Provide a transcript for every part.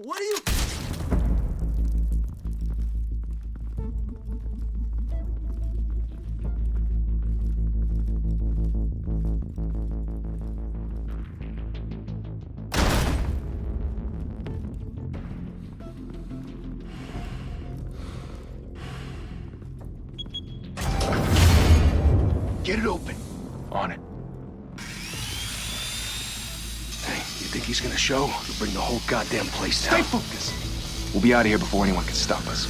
What are you... Get it open. On it. Hey, you think he's gonna show? He'll bring the whole goddamn place down. Stay focused. We'll be out of here before anyone can stop us.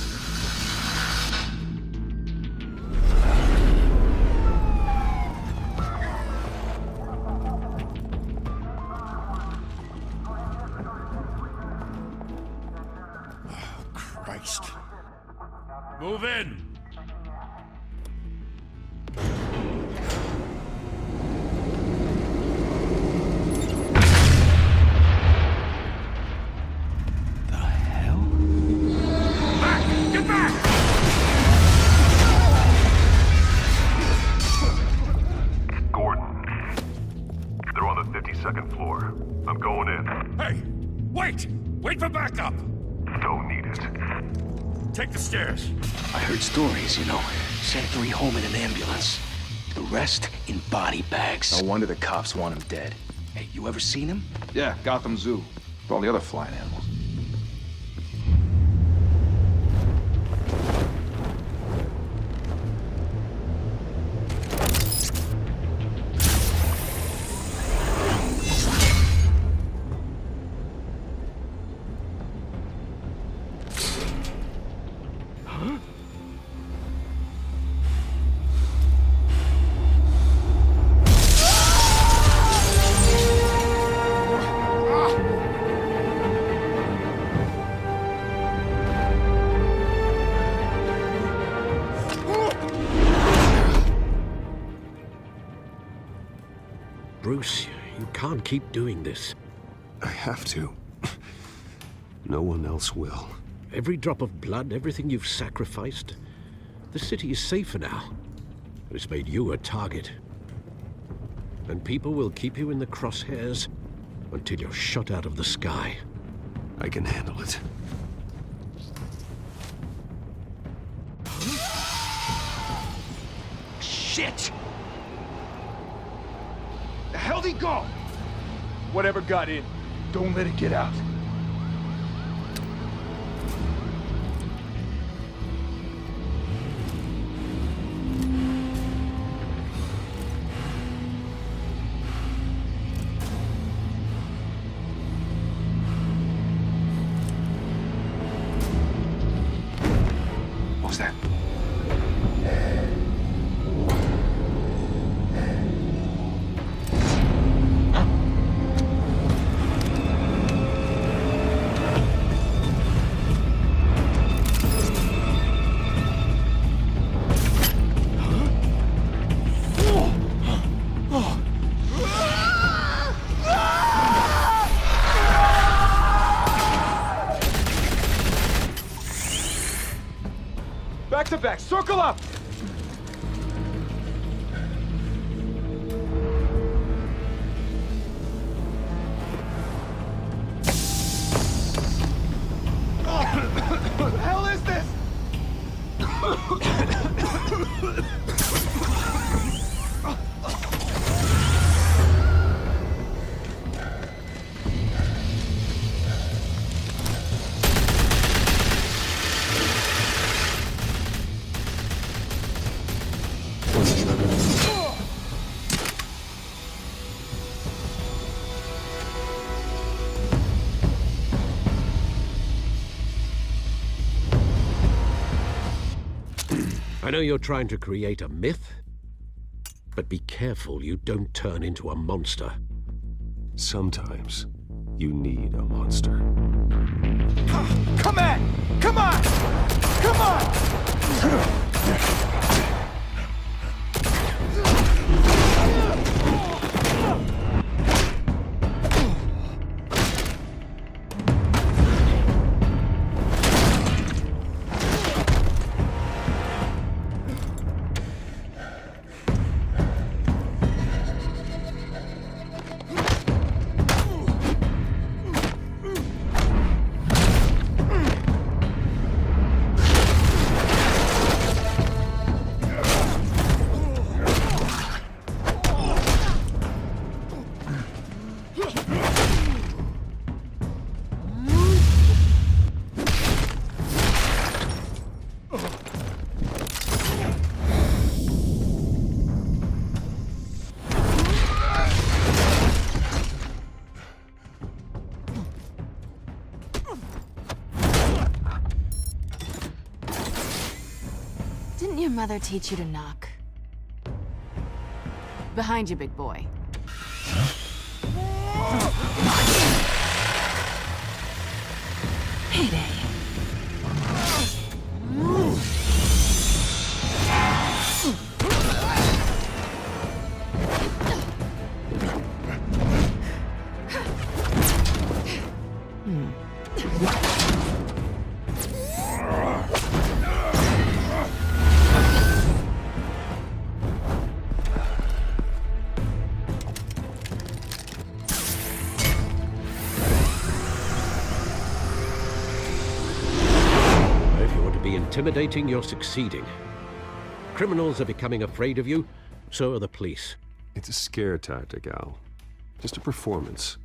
Oh, Christ. Move in! Second floor. I'm going in. Hey! Wait! Wait for backup! Don't need it. Take the stairs. I heard stories, you know. Sent 3 home in an ambulance. The rest in body bags. No wonder the cops want him dead. Hey, you ever seen him? Yeah, Gotham Zoo. With all the other flying animals. Bruce, you can't keep doing this. I have to. No one else will. Every drop of blood, everything you've sacrificed. The city is safer now. But it's made you a target. And people will keep you in the crosshairs until you're shot out of the sky. I can handle it. Shit! The hell'd he go? Whatever got in, don't let it get out. What was that? Back to back, circle up! What the hell is this? I know you're trying to create a myth, but be careful you don't turn into a monster. Sometimes you need a monster. Come on! Come on! Come on! father teach you to knock? Behind you, big boy. Payday. Intimidating, you're succeeding. Criminals are becoming afraid of you, so are the police. It's a scare tactic, Al. Just a performance.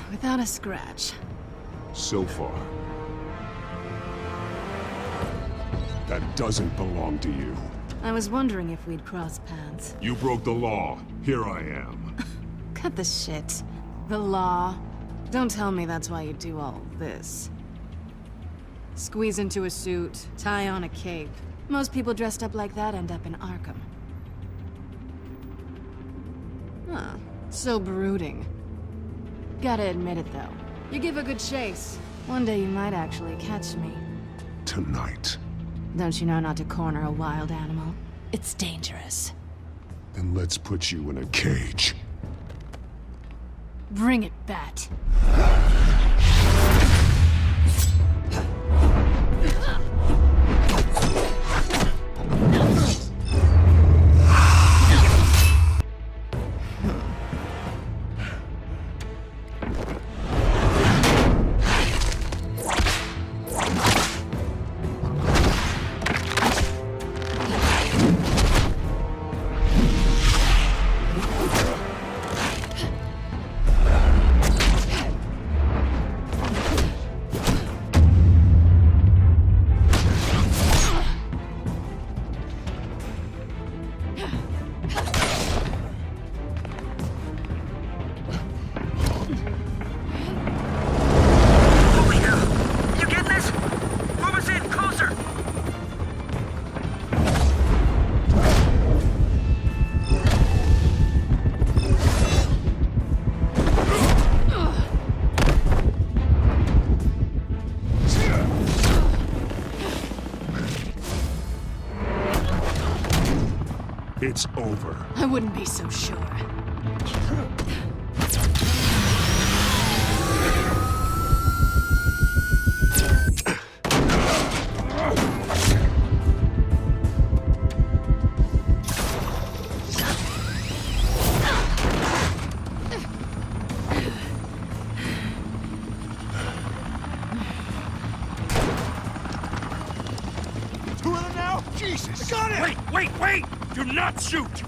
Without a scratch. So far. That doesn't belong to you. I was wondering if we'd cross paths. You broke the law. Here I am. Cut the shit. The law. Don't tell me that's why you do all this. Squeeze into a suit, tie on a cape. Most people dressed up like that end up in Arkham. Huh. So brooding. Gotta admit it, though. You give a good chase. One day you might actually catch me. Tonight. Don't you know not to corner a wild animal? It's dangerous. Then let's put you in a cage. Bring it, Bat. It's over. I wouldn't be so sure. Two of them now? Jesus! Got it! Wait! Do not shoot!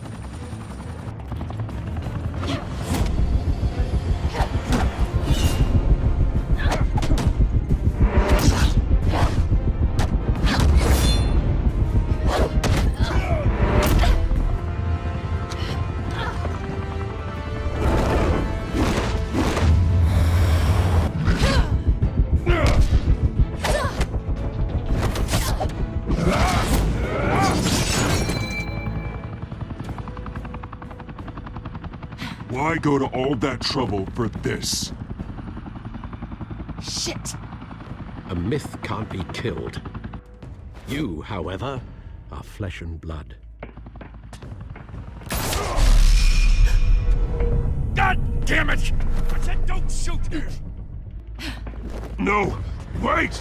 Why go to all that trouble for this? Shit! A myth can't be killed. You, however, are flesh and blood. God damn it! I said don't shoot! No! Wait!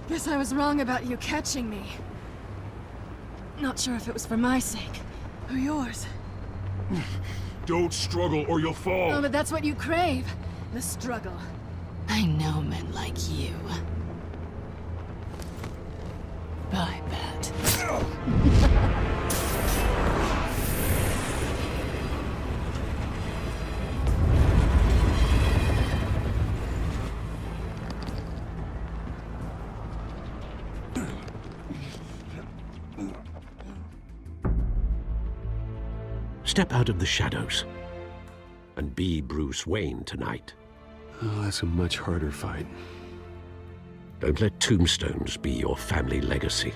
Guess I was wrong about you catching me. Not sure if it was for my sake, or yours. Don't struggle or you'll fall. Oh, but that's what you crave. The struggle. I know men like you. Bye, Pat. Step out of the shadows and be Bruce Wayne tonight. Oh, that's a much harder fight. Don't let tombstones be your family legacy.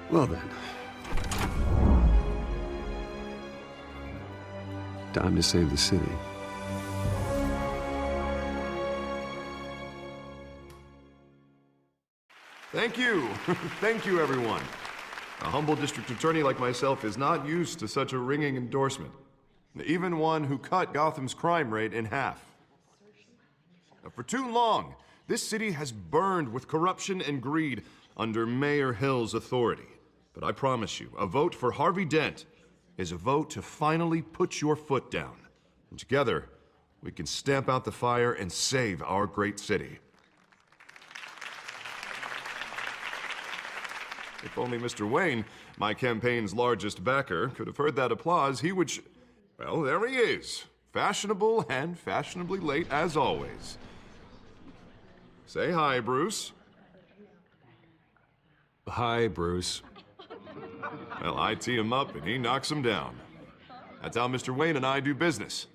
Well then. Time to save the city. Thank you. Thank you, everyone. A humble district attorney like myself is not used to such a ringing endorsement. Even one who cut Gotham's crime rate in half. For too long, this city has burned with corruption and greed under Mayor Hill's authority. But I promise you, a vote for Harvey Dent is a vote to finally put your foot down. And together, we can stamp out the fire and save our great city. If only Mr. Wayne, my campaign's largest backer, could have heard that applause, he would well, there he is. Fashionable and fashionably late as always. Say hi, Bruce. Hi, Bruce. Well, I tee him up and he knocks him down. That's how Mr. Wayne and I do business.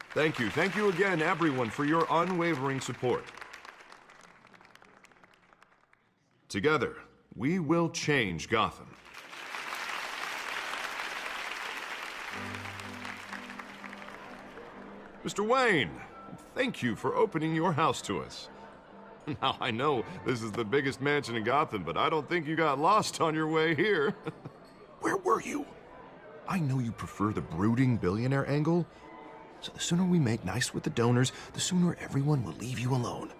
Thank you again, everyone, for your unwavering support. Together, we will change Gotham. Mr. Wayne, thank you for opening your house to us. Now, I know this is the biggest mansion in Gotham, but I don't think you got lost on your way here. Where were you? I know you prefer the brooding billionaire angle, so the sooner we make nice with the donors, the sooner everyone will leave you alone.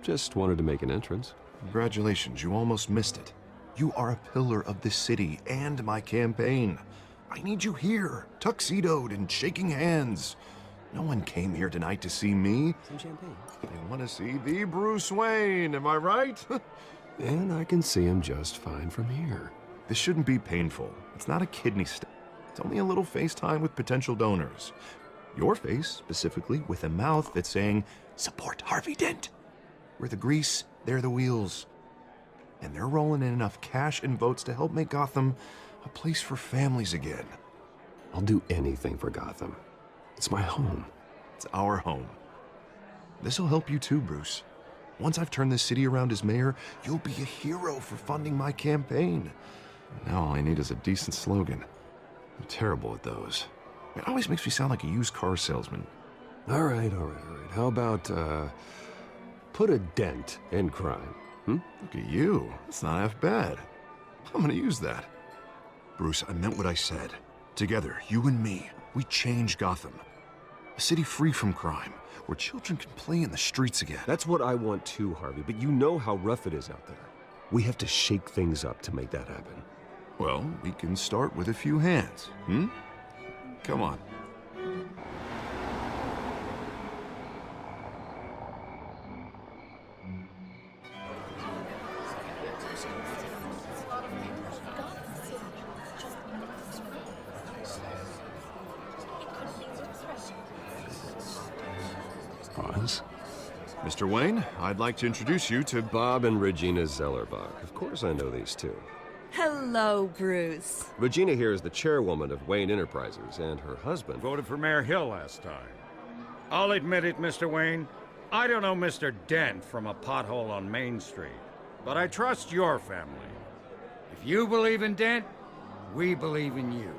Just wanted to make an entrance. Congratulations, you almost missed it. You are a pillar of this city and my campaign. I need you here, tuxedoed and shaking hands. No one came here tonight to see me. Some champagne. They want to see the Bruce Wayne, am I right? And I can see him just fine from here. This shouldn't be painful. It's not a kidney stone. It's only a little FaceTime with potential donors. Your face, specifically, with a mouth that's saying, support Harvey Dent. We're the grease, they're the wheels. And they're rolling in enough cash and votes to help make Gotham a place for families again. I'll do anything for Gotham. It's my home. It's our home. This'll help you too, Bruce. Once I've turned this city around as mayor, you'll be a hero for funding my campaign. Now all I need is a decent slogan. I'm terrible at those. It always makes me sound like a used car salesman. All right. How about, put a dent in crime? Look at you. That's not half bad. I'm gonna use that. Bruce, I meant what I said. Together, you and me, we change Gotham. A city free from crime, where children can play in the streets again. That's what I want too, Harvey, but you know how rough it is out there. We have to shake things up to make that happen. Well, we can start with a few hands, Come on. Pause. Mr. Wayne, I'd like to introduce you to Bob and Regina Zellerbach. Of course I know these two. Hello, Bruce. Regina here is the chairwoman of Wayne Enterprises, and her husband... Voted for Mayor Hill last time. I'll admit it, Mr. Wayne. I don't know Mr. Dent from a pothole on Main Street, but I trust your family. If you believe in Dent, we believe in you.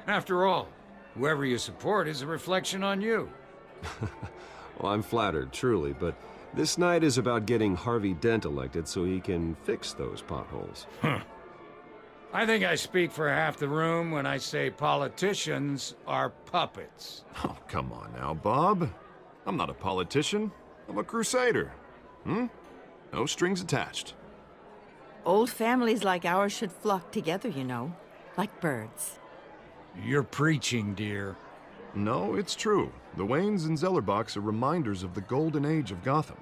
After all, whoever you support is a reflection on you. Well, I'm flattered, truly, but this night is about getting Harvey Dent elected so he can fix those potholes. I think I speak for half the room when I say politicians are puppets. Oh, come on now, Bob. I'm not a politician. I'm a crusader. No strings attached. Old families like ours should flock together, you know, like birds. You're preaching, dear. No, it's true. The Waynes and Zellerbachs are reminders of the golden age of Gotham.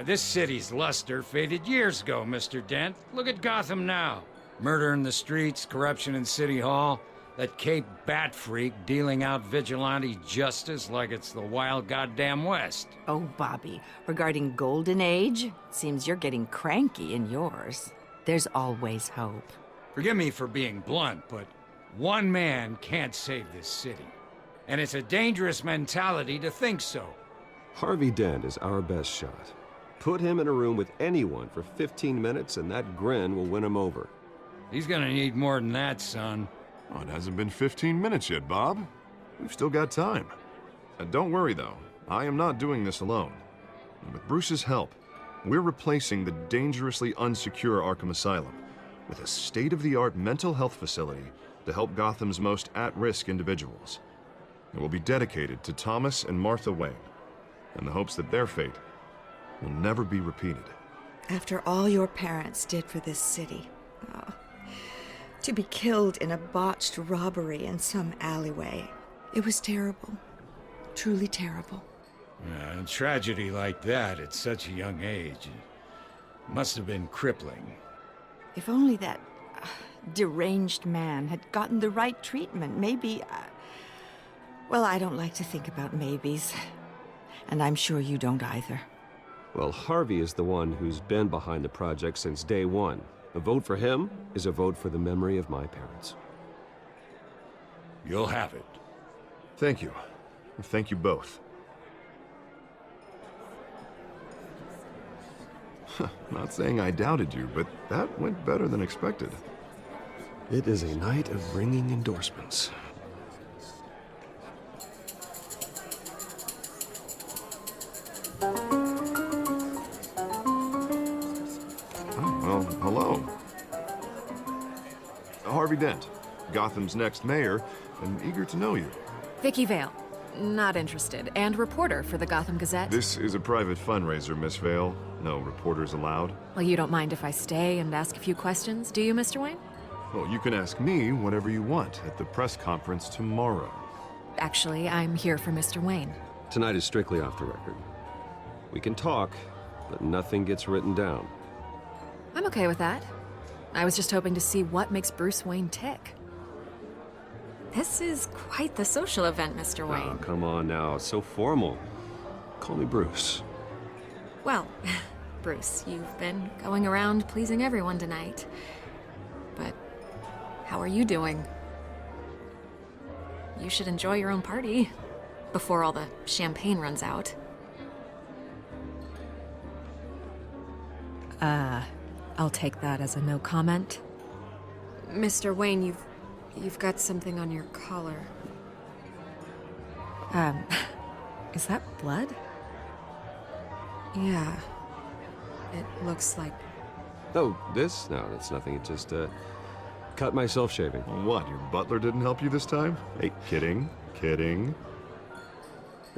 This city's luster faded years ago, Mr. Dent. Look at Gotham now. Murder in the streets, corruption in City Hall, that Cape Bat freak dealing out vigilante justice like it's the wild goddamn West. Oh, Bobby, regarding Golden Age, seems you're getting cranky in yours. There's always hope. Forgive me for being blunt, but one man can't save this city. And it's a dangerous mentality to think so. Harvey Dent is our best shot. Put him in a room with anyone for 15 minutes and that grin will win him over. He's gonna need more than that, son. Oh, it hasn't been 15 minutes yet, Bob. We've still got time. Don't worry, though. I am not doing this alone. And with Bruce's help, we're replacing the dangerously unsecure Arkham Asylum with a state-of-the-art mental health facility to help Gotham's most at-risk individuals. It will be dedicated to Thomas and Martha Wayne, in the hopes that their fate will never be repeated. After all your parents did for this city, to be killed in a botched robbery in some alleyway, it was terrible. Truly terrible. A tragedy like that at such a young age must have been crippling. If only that deranged man had gotten the right treatment, maybe... well, I don't like to think about maybes. And I'm sure you don't either. Well, Harvey is the one who's been behind the project since day one. A vote for him is a vote for the memory of my parents. You'll have it. Thank you. Thank you both. Not saying I doubted you, but that went better than expected. It is a night of ringing endorsements. Well, hello. Harvey Dent, Gotham's next mayor, and eager to know you. Vicky Vale. Not interested. And reporter for the Gotham Gazette. This is a private fundraiser, Miss Vale. No reporters allowed. Well, you don't mind if I stay and ask a few questions, do you, Mr. Wayne? Well, you can ask me whatever you want at the press conference tomorrow. Actually, I'm here for Mr. Wayne. Tonight is strictly off the record. We can talk, but nothing gets written down. I'm okay with that. I was just hoping to see what makes Bruce Wayne tick. This is quite the social event, Mr. Wayne. Oh, come on now. It's so formal. Call me Bruce. Well, Bruce, you've been going around pleasing everyone tonight. But how are you doing? You should enjoy your own party before all the champagne runs out. I'll take that as a no comment. Mr. Wayne, you've got something on your collar. Is that blood? Yeah. It looks like... Oh, this? No, that's nothing. It just, cut myself shaving. What, your butler didn't help you this time? Hey, kidding.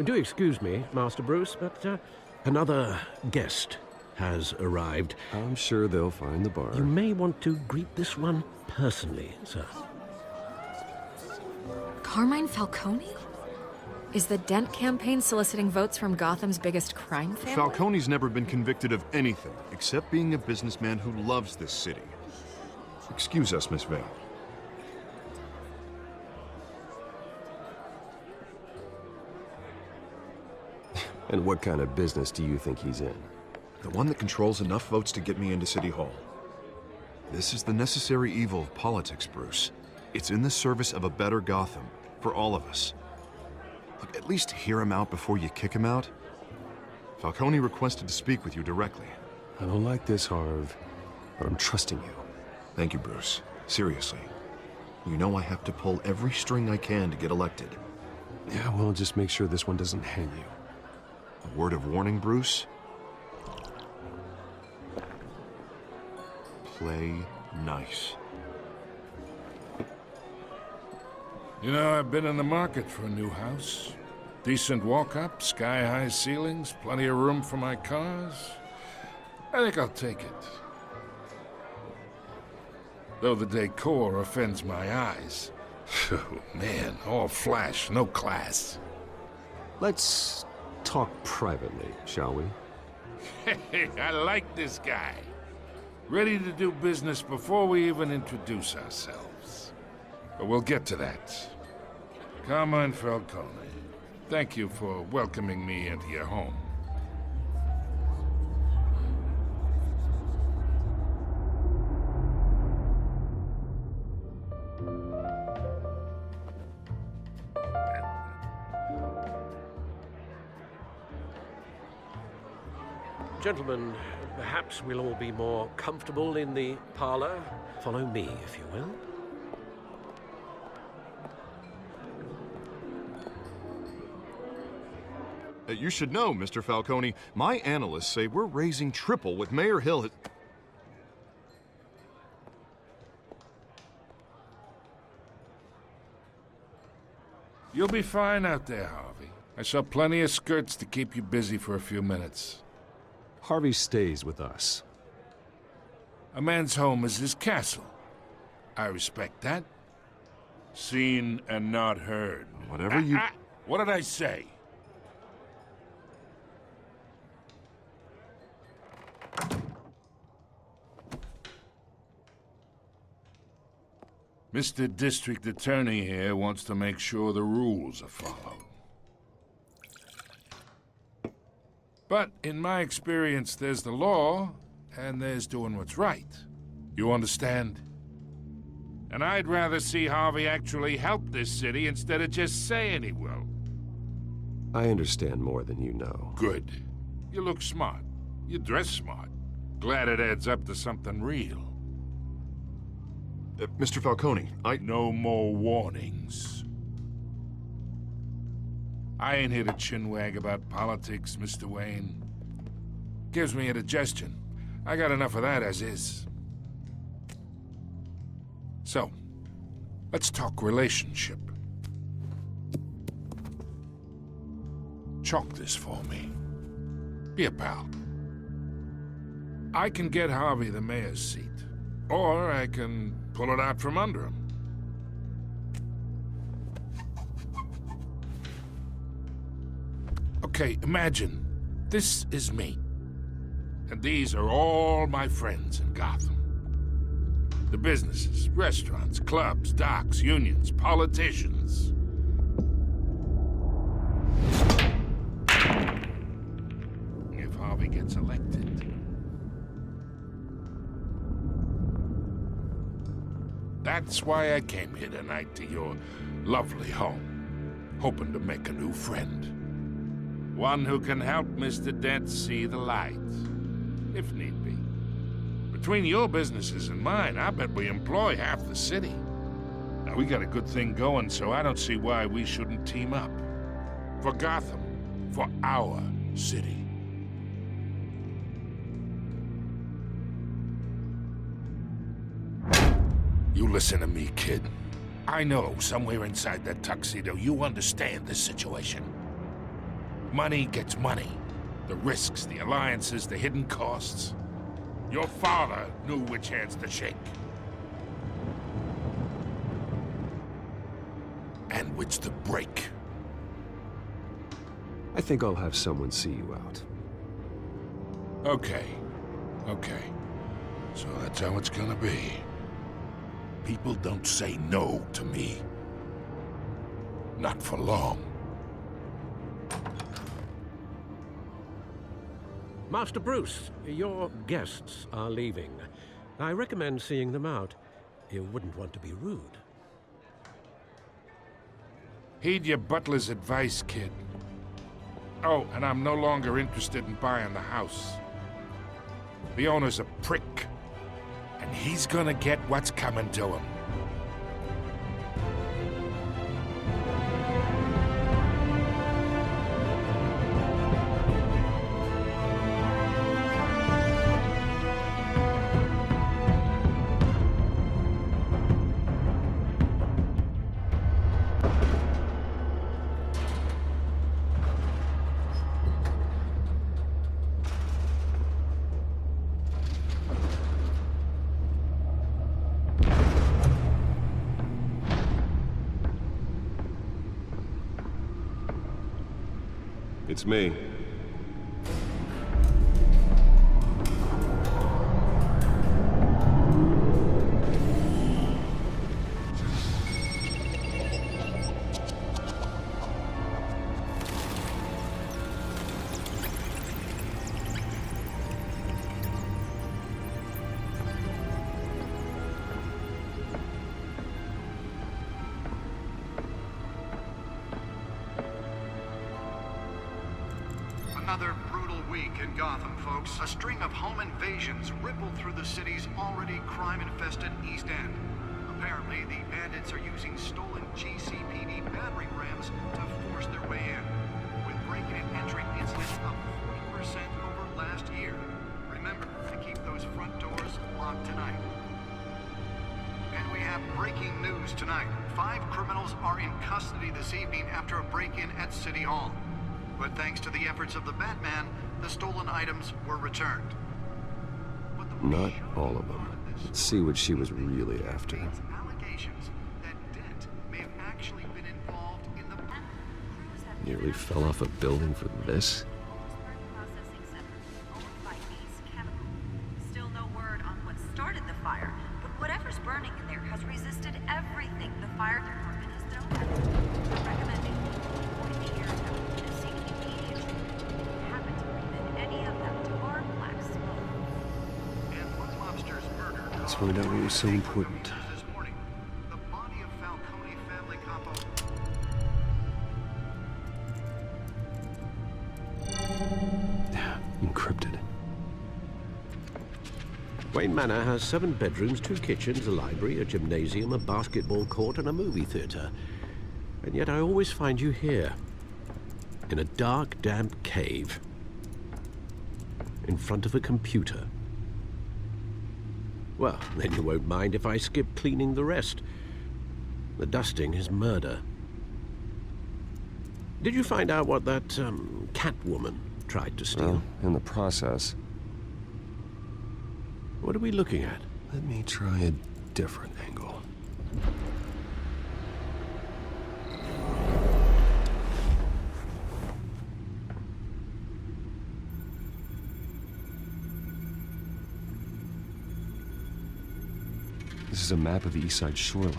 Do excuse me, Master Bruce, but another guest has arrived. I'm sure they'll find the bar. You may want to greet this one personally, sir. Carmine Falcone? Is the Dent campaign soliciting votes from Gotham's biggest crime family? Falcone's never been convicted of anything except being a businessman who loves this city. Excuse us, Miss Vale. And what kind of business do you think he's in? The one that controls enough votes to get me into City Hall. This is the necessary evil of politics, Bruce. It's in the service of a better Gotham, for all of us. Look, at least hear him out before you kick him out. Falcone requested to speak with you directly. I don't like this, Harv, but I'm trusting you. Thank you, Bruce. Seriously. You know I have to pull every string I can to get elected. Yeah, well, just make sure this one doesn't hang you. A word of warning, Bruce? Play nice. You know, I've been in the market for a new house. Decent walk-up, sky-high ceilings, plenty of room for my cars. I think I'll take it. Though the decor offends my eyes. Oh, man, all flash, no class. Let's talk privately, shall we? Hey, I like this guy. Ready to do business before we even introduce ourselves. But we'll get to that. Carmine Falcone, thank you for welcoming me into your home. Gentlemen, perhaps we'll all be more comfortable in the parlor. Follow me, if you will. You should know, Mr. Falcone, my analysts say we're raising triple what Mayor Hill has... You'll be fine out there, Harvey. I saw plenty of skirts to keep you busy for a few minutes. Harvey stays with us. A man's home is his castle. I respect that. Seen and not heard. Whatever you... What did I say? Mr. District Attorney here wants to make sure the rules are followed. But in my experience, there's the law, and there's doing what's right. You understand? And I'd rather see Harvey actually help this city instead of just saying he will. I understand more than you know. Good. You look smart. You dress smart. Glad it adds up to something real. Mr. Falcone, No more warnings. I ain't here to chinwag about politics, Mr. Wayne. Gives me indigestion. I got enough of that as is. So, let's talk relationship. Chalk this for me. Be a pal. I can get Harvey the mayor's seat, or I can pull it out from under him. Okay, imagine this is me. And these are all my friends in Gotham. The businesses, restaurants, clubs, docks, unions, politicians. If Harvey gets elected. That's why I came here tonight to your lovely home, hoping to make a new friend. One who can help Mr. Dent see the light, if need be. Between your businesses and mine, I bet we employ half the city. Now, we got a good thing going, so I don't see why we shouldn't team up. For Gotham, for our city. You listen to me, kid. I know somewhere inside that tuxedo you understand this situation. Money gets money. The risks, the alliances, the hidden costs. Your father knew which hands to shake. And which to break. I think I'll have someone see you out. Okay. So that's how it's gonna be. People don't say no to me. Not for long. Master Bruce, your guests are leaving. I recommend seeing them out. You wouldn't want to be rude. Heed your butler's advice, kid. Oh, and I'm no longer interested in buying the house. The owner's a prick. And he's gonna get what's coming to him. It's me. Another brutal week in Gotham, folks. A string of home invasions rippled through the city's already crime-infested East End. Apparently, the bandits are using stolen GCPD battering rams to force their way in, with breaking and entering incidents up 40% over last year. Remember to keep those front doors locked tonight. And we have breaking news tonight. 5 criminals are in custody this evening after a break-in at City Hall. But thanks to the efforts of the Batman, the stolen items were returned. Not all of them. Let's see what she was really after. Allegations that Dent may have actually been involved in the... Nearly fell off a building for this? Still no word on what started the fire, but whatever's burning in there has resisted everything the fire department has thrown at it. I'm recommending avoiding the area and seeking immediate treatment. If you happen to breathe in any of that dark black smoke. And Blue Lobster's murder... Let's find out what was so important. This morning, the body of Falcone family capo... Encrypted. Wayne Manor has 7 bedrooms, 2 kitchens, a library, a gymnasium, a basketball court, and a movie theater. And yet I always find you here, in a dark, damp cave, in front of a computer. Well, then you won't mind if I skip cleaning the rest. The dusting is murder. Did you find out what that, Catwoman tried to steal? Well, in the process. What are we looking at? Let me try a different angle. This is a map of the East Side shoreline.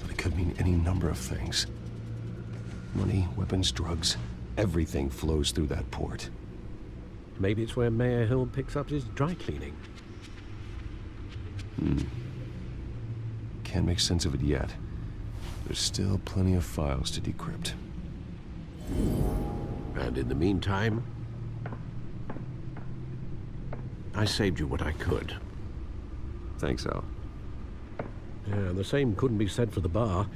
But it could mean any number of things. Money, weapons, drugs, everything flows through that port. Maybe it's where Mayor Hill picks up his dry cleaning. Can't make sense of it yet. There's still plenty of files to decrypt. And in the meantime, I saved you what I could. Thanks, Al. Yeah, the same couldn't be said for the bar.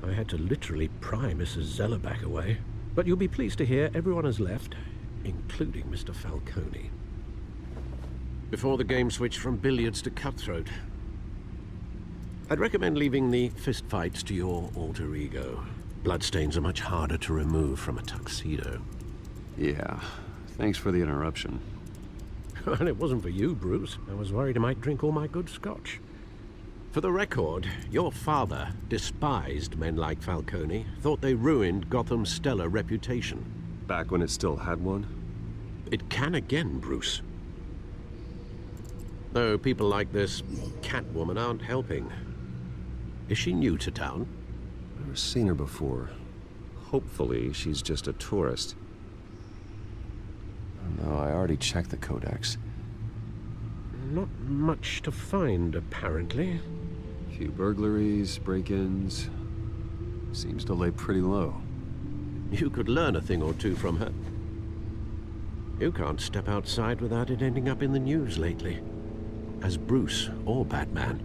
I had to literally pry Mrs. Zellerback away. But you'll be pleased to hear everyone has left, including Mr. Falcone. Before the game switched from billiards to cutthroat. I'd recommend leaving the fistfights to your alter ego. Bloodstains are much harder to remove from a tuxedo. Yeah, thanks for the interruption. And it wasn't for you, Bruce. I was worried I might drink all my good scotch. For the record, your father despised men like Falcone, thought they ruined Gotham's stellar reputation. Back when it still had one? It can again, Bruce. Though people like this Catwoman aren't helping. Is she new to town? Never seen her before. Hopefully, she's just a tourist. No, I already checked the codex. Not much to find, apparently. Few burglaries, break-ins. Seems to lay pretty low. You could learn a thing or two from her. You can't step outside without it ending up in the news lately. As Bruce or Batman.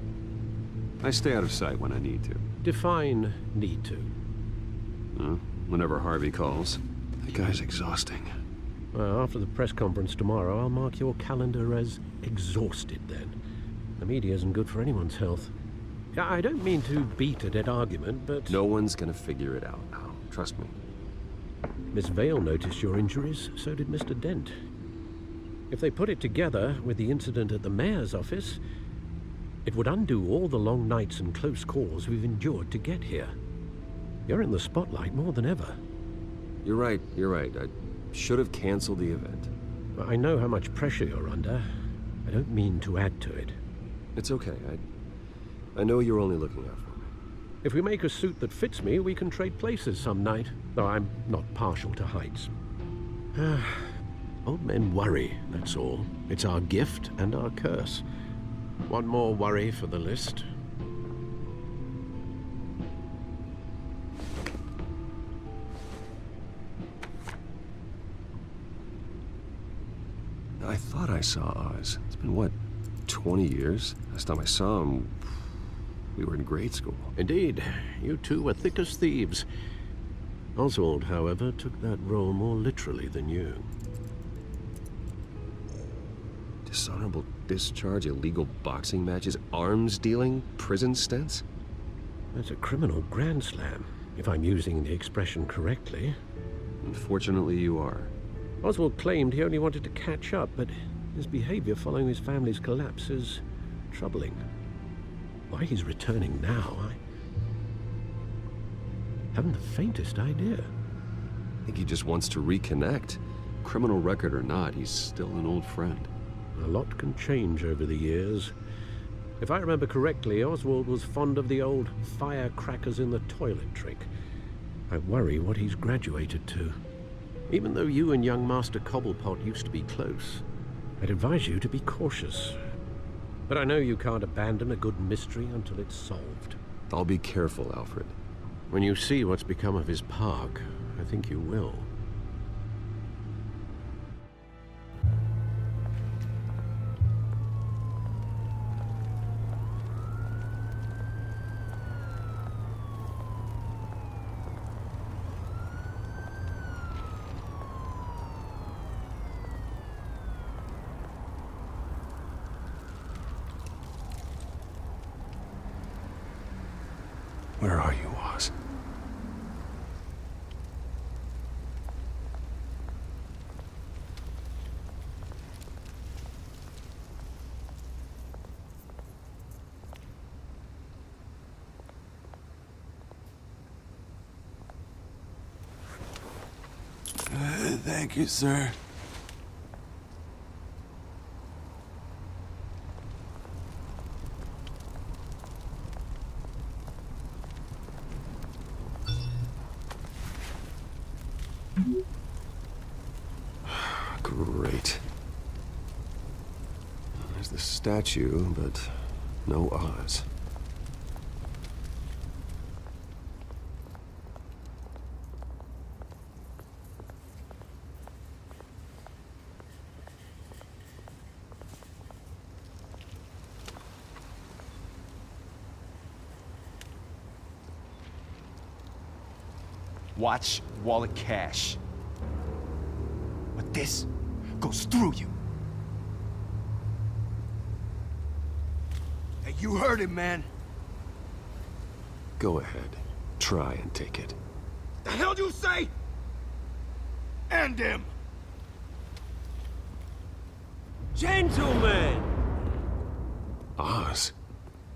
I stay out of sight when I need to. Define need to. Whenever Harvey calls. That guy's exhausting. Well, after the press conference tomorrow, I'll mark your calendar as exhausted then. The media isn't good for anyone's health. I don't mean to beat a dead argument, but... No one's gonna figure it out now. Trust me. Miss Vale noticed your injuries, so did Mr. Dent. If they put it together with the incident at the mayor's office, it would undo all the long nights and close calls we've endured to get here. You're in the spotlight more than ever. You're right, you're right. I should have canceled the event. I know how much pressure you're under. I don't mean to add to it. It's okay. I know you're only looking out for me. If we make a suit that fits me, we can trade places some night. Though I'm not partial to heights. Old men worry, that's all. It's our gift and our curse. One more worry for the list. I thought I saw Oz. It's been, what, 20 years? Last time I saw him, we were in grade school. Indeed. You two were thick as thieves. Oswald, however, took that role more literally than you. Dishonorable discharge, illegal boxing matches, arms dealing, prison stints? That's a criminal grand slam, if I'm using the expression correctly. Unfortunately, you are. Oswald claimed he only wanted to catch up, but his behavior following his family's collapse is troubling. Why he's returning now, I haven't the faintest idea. I think he just wants to reconnect. Criminal record or not, he's still an old friend. A lot can change over the years. If I remember correctly, Oswald was fond of the old firecrackers in the toilet trick. I worry what he's graduated to. Even though you and young Master Cobblepot used to be close, I'd advise you to be cautious. But I know you can't abandon a good mystery until it's solved. I'll be careful, Alfred. When you see what's become of his park, I think you will. Where are you, Oz? Thank you, sir. Great. There's the statue, but no Oz. Watch wallet cash. But this goes through you. Hey, you heard him, man. Go ahead. Try and take it. The hell do you say? End him! Gentlemen! Oz?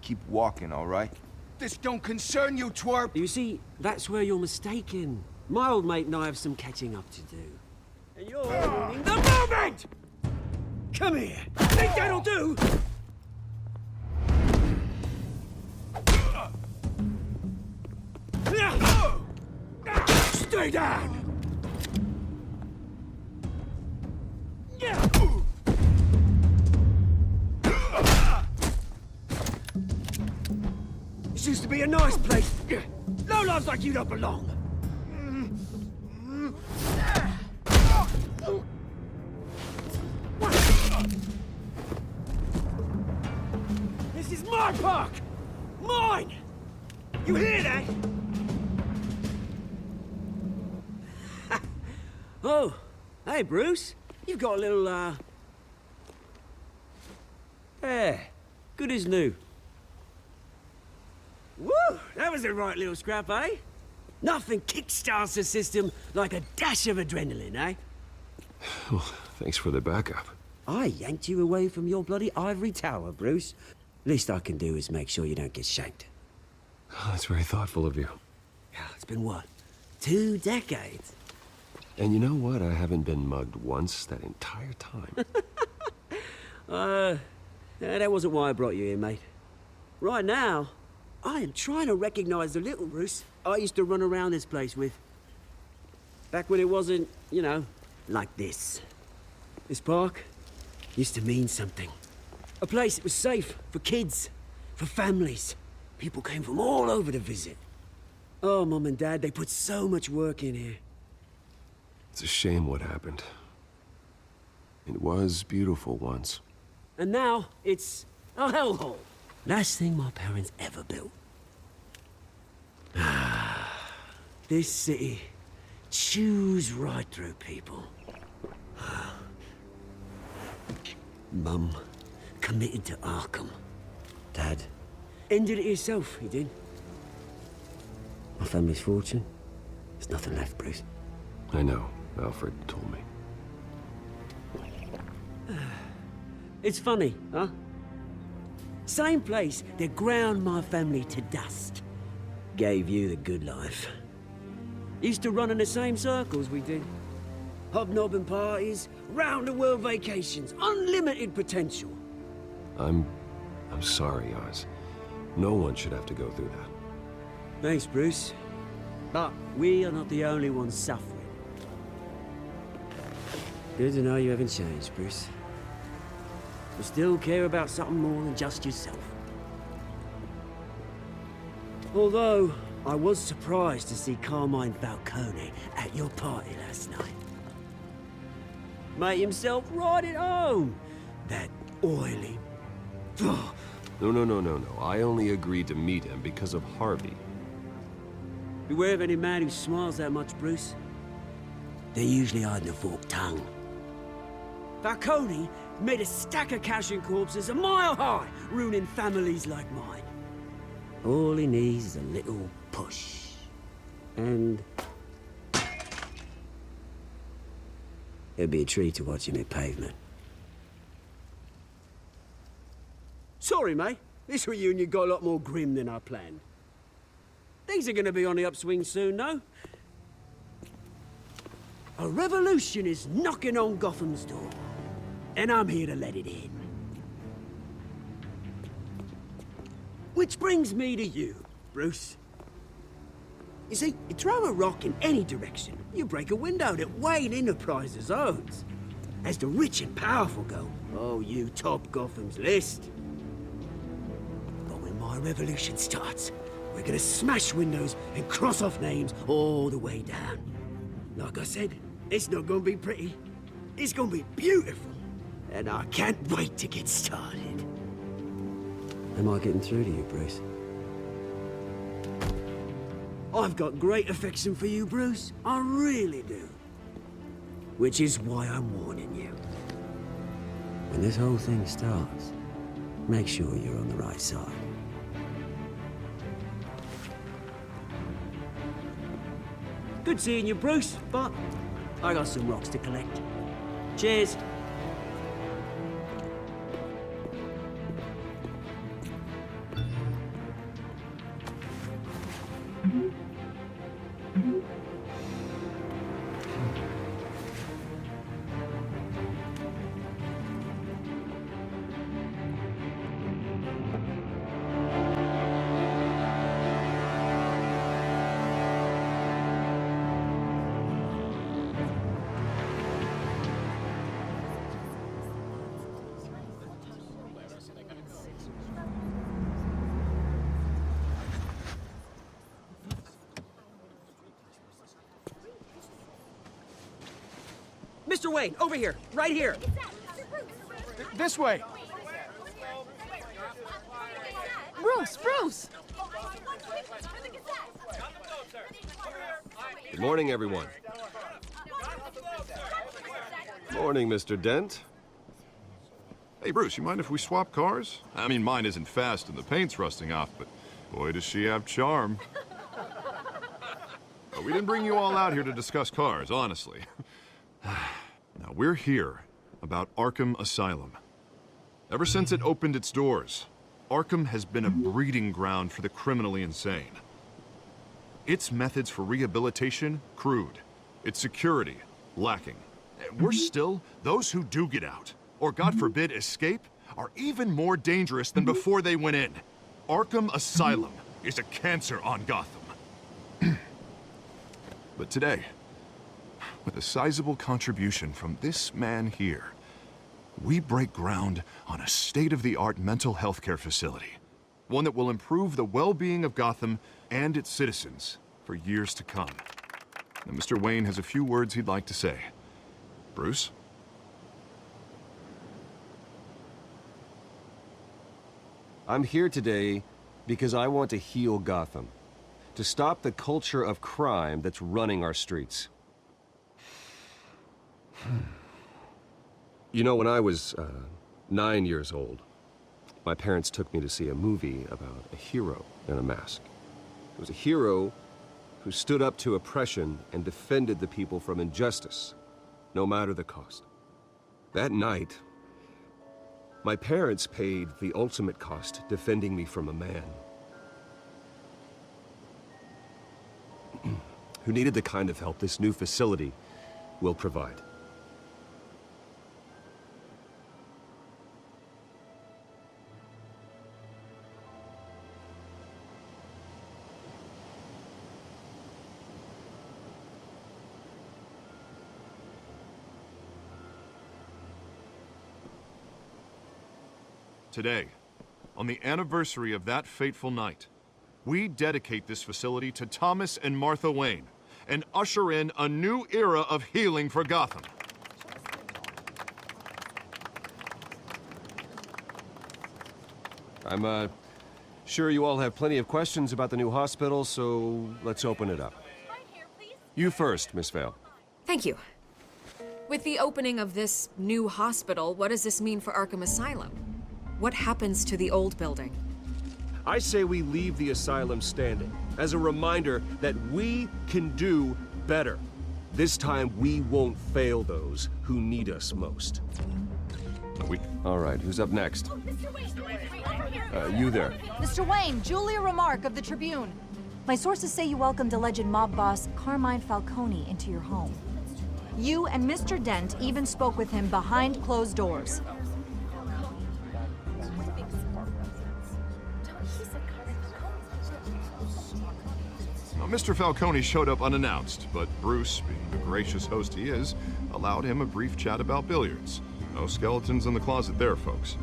Keep walking, all right? This don't concern you, twerp! You see, that's where you're mistaken. My old mate and I have some catching up to do. And you're ruining the moment! Come here! Think that'll do? Stay down! This used to be a nice place. Lowlifes like you don't belong. This is my park! Mine! You hear that? Oh, hey, Bruce. You've got a little, yeah, good as new. Woo! That was a right little scrap, eh? Nothing kickstarts the system like a dash of adrenaline, eh? Well, thanks for the backup. I yanked you away from your bloody ivory tower, Bruce. Least I can do is make sure you don't get shanked. Oh, that's very thoughtful of you. Yeah, it's been what? 2 decades? And you know what? I haven't been mugged once that entire time. That wasn't why I brought you here, mate. Right now, I am trying to recognize the little Bruce I used to run around this place with. Back when it wasn't, you know, like this. This park used to mean something. A place that was safe for kids, for families. People came from all over to visit. Oh, Mum and Dad, they put so much work in here. It's a shame what happened. It was beautiful once. And now, it's a hellhole. Last thing my parents ever built. This city chews right through people. Mum committed to Arkham. Dad ended it himself, he did. My family's fortune, there's nothing left, Bruce. I know. Alfred told me. It's funny, huh? Same place that ground my family to dust. Gave you the good life. Used to run in the same circles we did. Hobnobbing parties, round-the-world vacations, unlimited potential. I'm sorry, Oz. No one should have to go through that. Thanks, Bruce. But we are not the only ones suffering. Good to know you haven't changed, Bruce. You still care about something more than just yourself. Although, I was surprised to see Carmine Falcone at your party last night. Made himself right at home. That oily... No. I only agreed to meet him because of Harvey. Beware of any man who smiles that much, Bruce. They're usually hiding a forked tongue. Falcone made a stack of cash and corpses a mile high, ruining families like mine. All he needs is a little push. And... it'd be a treat to watch him hit pavement. Sorry, mate. This reunion got a lot more grim than I planned. Things are gonna be on the upswing soon, though. A revolution is knocking on Gotham's door. And I'm here to let it in. Which brings me to you, Bruce. You see, you throw a rock in any direction, you break a window that Wayne Enterprises owns. As the rich and powerful go, oh, you top Gotham's list. But when my revolution starts, we're gonna smash windows and cross off names all the way down. Like I said, it's not gonna be pretty. It's gonna be beautiful. And I can't wait to get started. Am I getting through to you, Bruce? I've got great affection for you, Bruce. I really do. Which is why I'm warning you. When this whole thing starts, make sure you're on the right side. Good seeing you, Bruce, but I got some rocks to collect. Cheers. Mr. Wayne, over here, right here. This way. Bruce! Good morning, everyone. Morning, Mr. Dent. Hey, Bruce, you mind if we swap cars? I mean, mine isn't fast and the paint's rusting off, but boy, does she have charm. We didn't bring you all out here to discuss cars, honestly. Now, we're here about Arkham Asylum. Ever since it opened its doors, Arkham has been a breeding ground for the criminally insane. Its methods for rehabilitation, crude. It's security, lacking. Worse still, those who do get out, or God forbid escape, are even more dangerous than before they went in. Arkham Asylum is a cancer on Gotham. But today, with a sizable contribution from this man here, we break ground on a state-of-the-art mental health care facility. One that will improve the well-being of Gotham and its citizens for years to come. And Mr. Wayne has a few words he'd like to say. Bruce? I'm here today because I want to heal Gotham. To stop the culture of crime that's running our streets. You know, when I was 9 years old, my parents took me to see a movie about a hero in a mask. It was a hero who stood up to oppression and defended the people from injustice, no matter the cost. That night, my parents paid the ultimate cost defending me from a man who needed the kind of help this new facility will provide. Today, on the anniversary of that fateful night, we dedicate this facility to Thomas and Martha Wayne and usher in a new era of healing for Gotham. I'm sure you all have plenty of questions about the new hospital, so let's open it up. You first, Miss Vale. Thank you. With the opening of this new hospital, what does this mean for Arkham Asylum? What happens to the old building? I say we leave the asylum standing as a reminder that we can do better. This time, we won't fail those who need us most. All right, who's up next? You there. Mr. Wayne, Julia Remark of the Tribune. My sources say you welcomed alleged mob boss Carmine Falcone into your home. You and Mr. Dent even spoke with him behind closed doors. Mr. Falcone showed up unannounced, but Bruce, being the gracious host he is, allowed him a brief chat about billiards. No skeletons in the closet there, folks.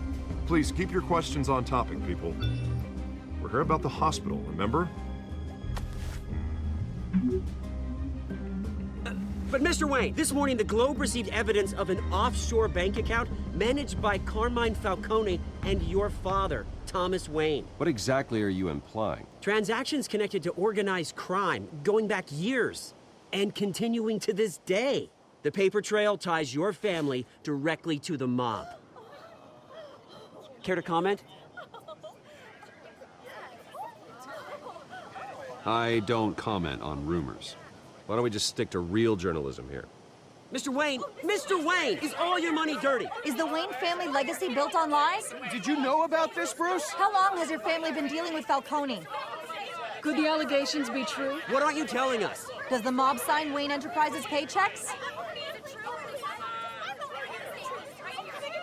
Please keep your questions on topic, people. We're here about the hospital, remember? But Mr. Wayne, this morning the Globe received evidence of an offshore bank account managed by Carmine Falcone and your father, Thomas Wayne. What exactly are you implying? Transactions connected to organized crime, going back years, and continuing to this day. The paper trail ties your family directly to the mob. Care to comment? I don't comment on rumors. Why don't we just stick to real journalism here? Mr. Wayne, is all your money dirty? Is the Wayne family legacy built on lies? Did you know about this, Bruce? How long has your family been dealing with Falcone? Could the allegations be true? What aren't you telling us? Does the mob sign Wayne Enterprises paychecks?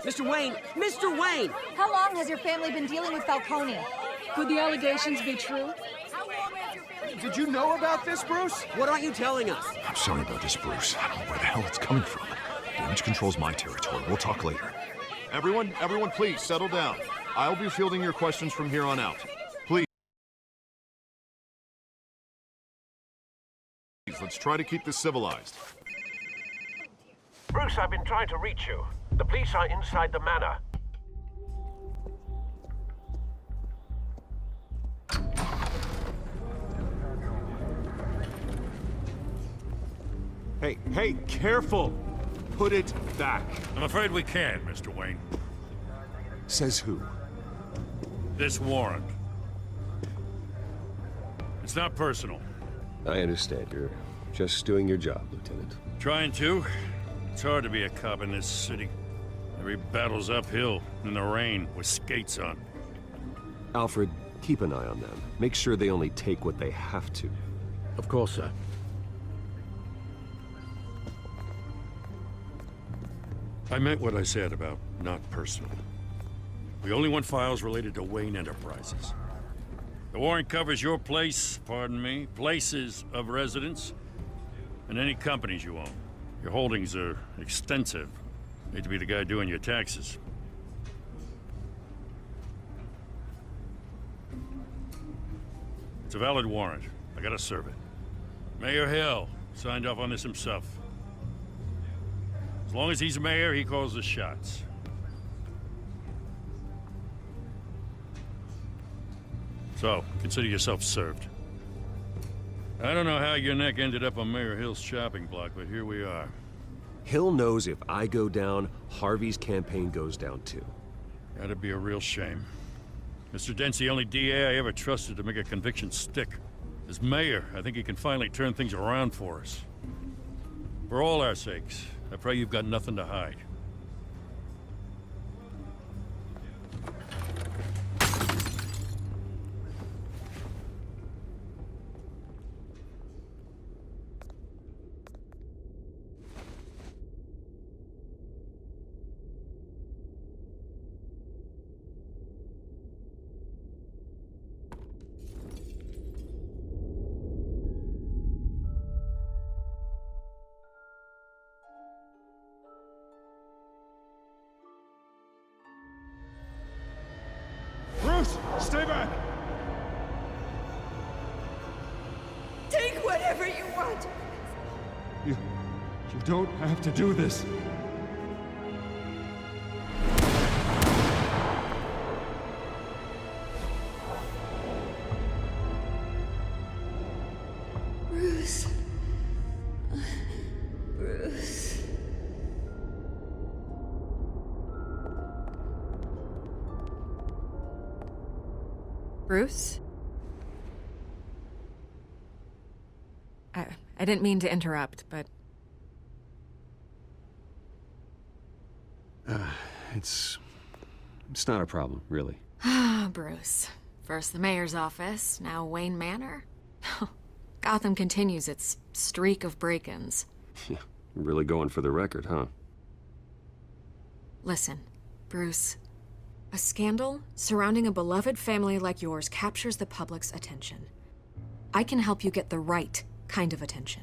Mr. Wayne! How long has your family been dealing with Falcone? Could the allegations be true? Did you know about this, Bruce? What aren't you telling us? I'm sorry about this, Bruce. I don't know where the hell it's coming from. Damage control's my territory. We'll talk later. Everyone, please, settle down. I'll be fielding your questions from here on out. Please. Let's try to keep this civilized. Bruce, I've been trying to reach you. The police are inside the manor. Hey, careful! Put it back. I'm afraid we can't, Mr. Wayne. Says who? This warrant. It's not personal. I understand. You're just doing your job, Lieutenant. Trying to. It's hard to be a cop in this city. Every battle's uphill, in the rain, with skates on. Alfred, keep an eye on them. Make sure they only take what they have to. Of course, sir. I meant what I said about not personal. We only want files related to Wayne Enterprises. The warrant covers your place, pardon me, places of residence, and any companies you own. Your holdings are extensive. Need to be the guy doing your taxes. It's a valid warrant. I gotta serve it. Mayor Hill signed off on this himself. As long as he's mayor, he calls the shots. So, consider yourself served. I don't know how your neck ended up on Mayor Hill's chopping block, but here we are. Hill knows if I go down, Harvey's campaign goes down too. That'd be a real shame. Mr. Dent's the only DA I ever trusted to make a conviction stick. As mayor, I think he can finally turn things around for us. For all our sakes, I pray you've got nothing to hide. Bruce, stay back! Take whatever you want. You don't have to do this. Bruce. Bruce. Bruce? I didn't mean to interrupt, but... It's not a problem, really. Ah, Bruce. First the mayor's office, now Wayne Manor. Gotham continues its streak of break-ins. Yeah, really going for the record, huh? Listen, Bruce. A scandal surrounding a beloved family like yours captures the public's attention. I can help you get the right kind of attention.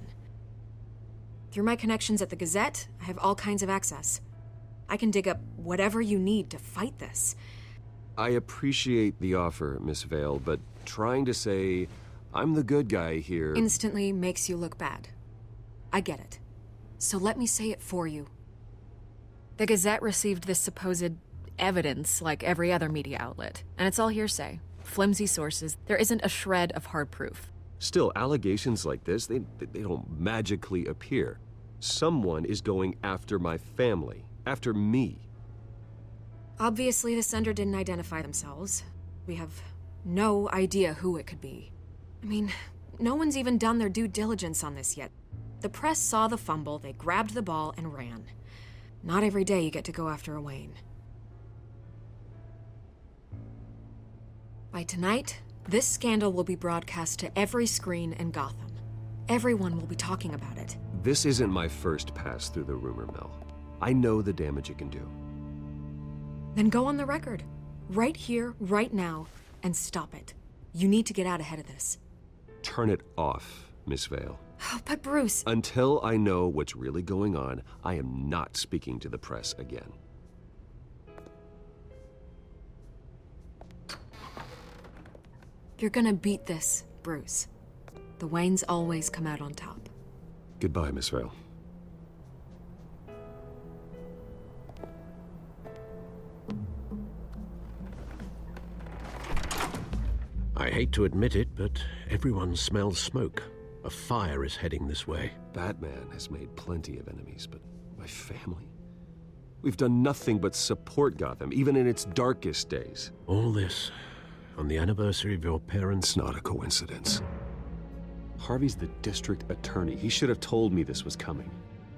Through my connections at the Gazette, I have all kinds of access. I can dig up whatever you need to fight this. I appreciate the offer, Miss Vale, but trying to say I'm the good guy here... Instantly makes you look bad. I get it. So let me say it for you. The Gazette received this supposed evidence like every other media outlet, and it's all hearsay. Flimsy sources. There isn't a shred of hard proof. Still, allegations like this, they don't magically appear. Someone is going after my family, after me. Obviously, the sender didn't identify themselves. We have no idea who it could be. I mean, no one's even done their due diligence on this yet. The press saw the fumble, they grabbed the ball and ran. Not every day you get to go after a Wayne. By tonight, this scandal will be broadcast to every screen in Gotham. Everyone will be talking about it. This isn't my first pass through the rumor mill. I know the damage it can do. Then go on the record. Right here, right now, and stop it. You need to get out ahead of this. Turn it off, Miss Vale. Oh, but Bruce... Until I know what's really going on, I am not speaking to the press again. You're gonna beat this, Bruce. The Waynes always come out on top. Goodbye, Miss Vale. I hate to admit it, but everyone smells smoke. A fire is heading this way. Batman has made plenty of enemies, but my family? We've done nothing but support Gotham, even in its darkest days. All this on the anniversary of your parents'... It's not a coincidence. Harvey's the district attorney. He should have told me this was coming.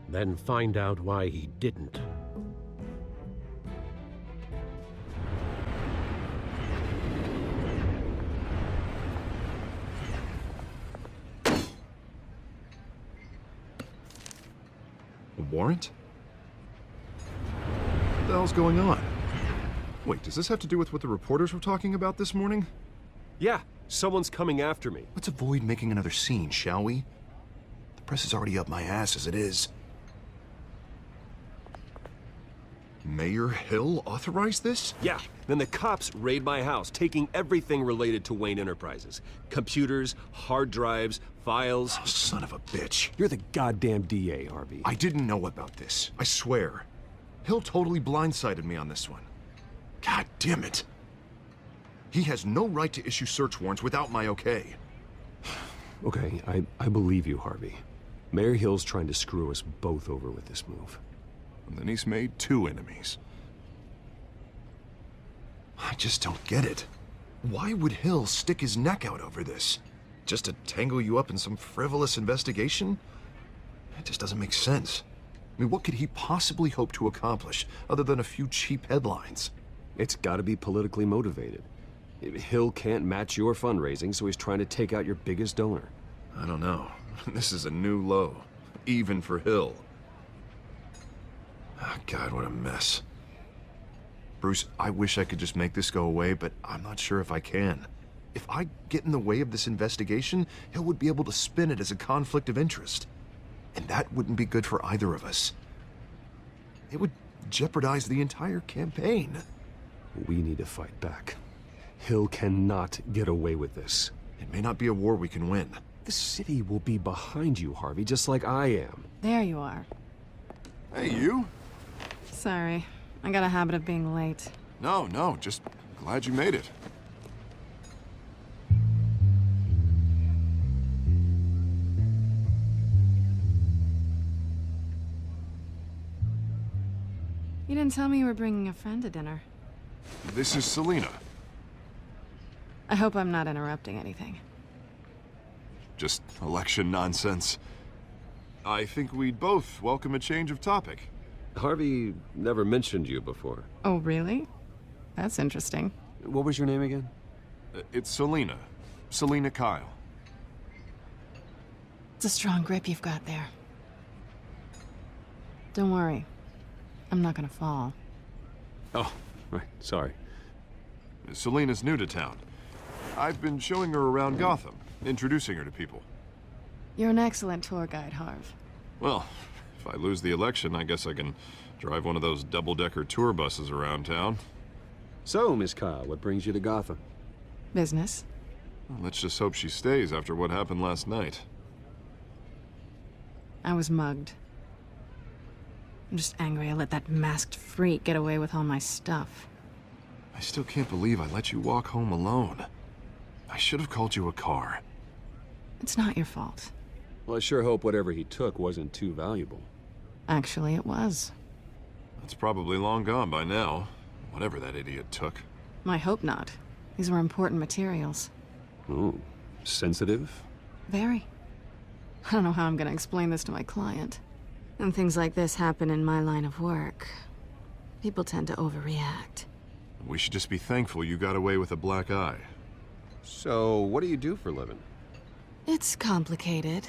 Then find out why he didn't. A warrant? hell's going on? Wait, does this have to do with what the reporters were talking about this morning? Yeah, someone's coming after me. Let's avoid making another scene, shall we? The press is already up my ass as it is. Mayor Hill authorized this? Yeah, then the cops raid my house, taking everything related to Wayne Enterprises. Computers, hard drives, files. Oh, son of a bitch. You're the goddamn DA, Harvey. I didn't know about this. I swear. Hill totally blindsided me on this one. God damn it. He has no right to issue search warrants without my okay. Okay, I believe you, Harvey. Mayor Hill's trying to screw us both over with this move. And then he's made 2 enemies. I just don't get it. Why would Hill stick his neck out over this? Just to tangle you up in some frivolous investigation? It just doesn't make sense. I mean, what could he possibly hope to accomplish other than a few cheap headlines? It's gotta be politically motivated. Hill can't match your fundraising, so he's trying to take out your biggest donor. I don't know. This is a new low. Even for Hill. Oh, God, what a mess. Bruce, I wish I could just make this go away, but I'm not sure if I can. If I get in the way of this investigation, Hill would be able to spin it as a conflict of interest. And that wouldn't be good for either of us. It would jeopardize the entire campaign. We need to fight back. Hill cannot get away with this. It may not be a war we can win. The city will be behind you, Harvey, just like I am. There you are. Hey, you? Sorry. I got a habit of being late. No, just glad you made it. You didn't tell me you were bringing a friend to dinner. This is Selina. I hope I'm not interrupting anything. Just election nonsense. I think we'd both welcome a change of topic. Harvey never mentioned you before. Oh, really? That's interesting. What was your name again? It's Selina. Selina Kyle. It's a strong grip you've got there. Don't worry. I'm not gonna fall. Oh, right. Sorry. Selina's new to town. I've been showing her around Gotham, introducing her to people. You're an excellent tour guide, Harv. Well, if I lose the election, I guess I can drive one of those double-decker tour buses around town. So, Miss Kyle, what brings you to Gotham? Business. Well, let's just hope she stays after what happened last night. I was mugged. I'm just angry I let that masked freak get away with all my stuff. I still can't believe I let you walk home alone. I should have called you a car. It's not your fault. Well, I sure hope whatever he took wasn't too valuable. Actually, it was. It's probably long gone by now, whatever that idiot took. I hope not. These were important materials. Ooh, sensitive? Very. I don't know how I'm gonna explain this to my client. And things like this happen in my line of work. People tend to overreact. We should just be thankful you got away with a black eye. So, what do you do for a living? It's complicated.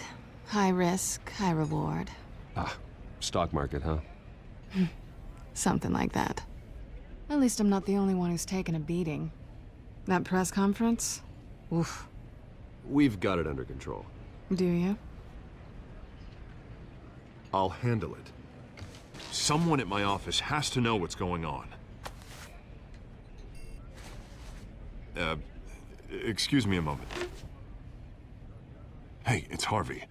High risk, high reward. Ah, stock market, huh? Something like that. At least I'm not the only one who's taken a beating. That press conference? Oof. We've got it under control. Do you? I'll handle it. Someone at my office has to know what's going on. Excuse me a moment. Hey, it's Harvey.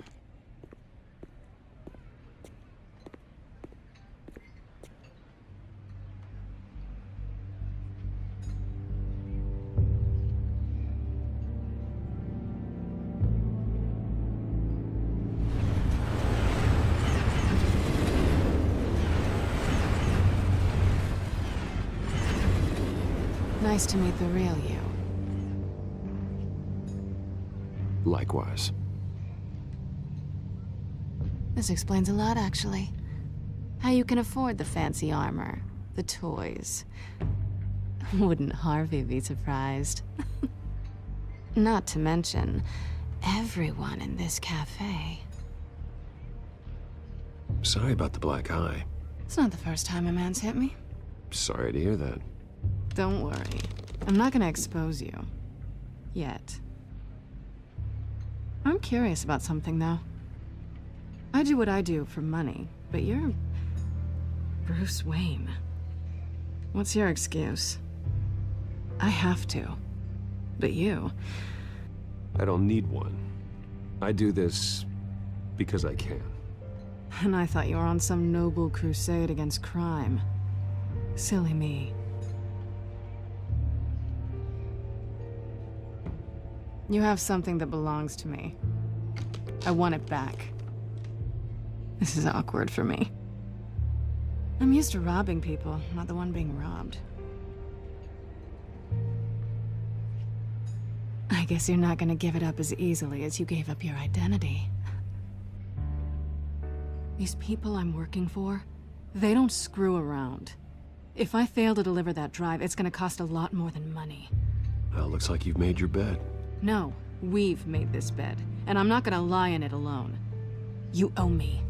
Nice to meet the real you. Likewise. This explains a lot, actually. How you can afford the fancy armor, the toys. Wouldn't Harvey be surprised? Not to mention, everyone in this cafe. Sorry about the black eye. It's not the first time a man's hit me. Sorry to hear that. Don't worry. I'm not gonna expose you. Yet. I'm curious about something, though. I do what I do for money, but you're... Bruce Wayne. What's your excuse? I have to. But you... I don't need one. I do this because I can. And I thought you were on some noble crusade against crime. Silly me. You have something that belongs to me. I want it back. This is awkward for me. I'm used to robbing people, not the one being robbed. I guess you're not gonna give it up as easily as you gave up your identity. These people I'm working for, they don't screw around. If I fail to deliver that drive, it's gonna cost a lot more than money. Well, looks like you've made your bed. No, we've made this bed, and I'm not gonna lie in it alone. You owe me.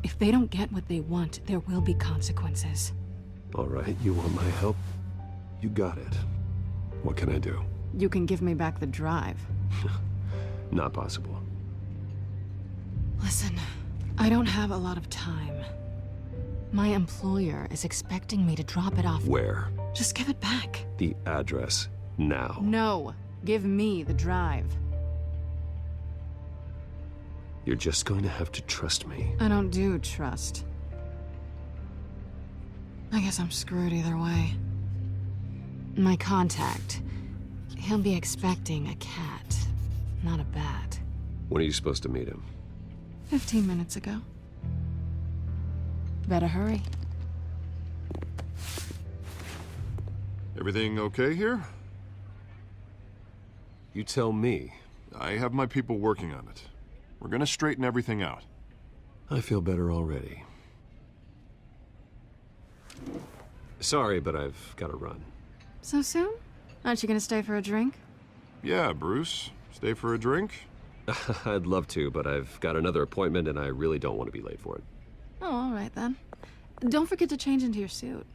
If they don't get what they want, there will be consequences. All right, you want my help? You got it. What can I do? You can give me back the drive. Not possible. Listen, I don't have a lot of time. My employer is expecting me to drop it off. Where? Just give it back. The address, now. No, give me the drive. You're just going to have to trust me. I don't do trust. I guess I'm screwed either way. My contact, he'll be expecting a cat, not a bat. When are you supposed to meet him? 15 minutes ago. Better hurry. Everything okay here? You tell me. I have my people working on it. We're gonna straighten everything out. I feel better already. Sorry, but I've got to run. So soon? Aren't you gonna stay for a drink? Yeah, Bruce. Stay for a drink? I'd love to, but I've got another appointment and I really don't want to be late for it. Oh, all right then. Don't forget to change into your suit.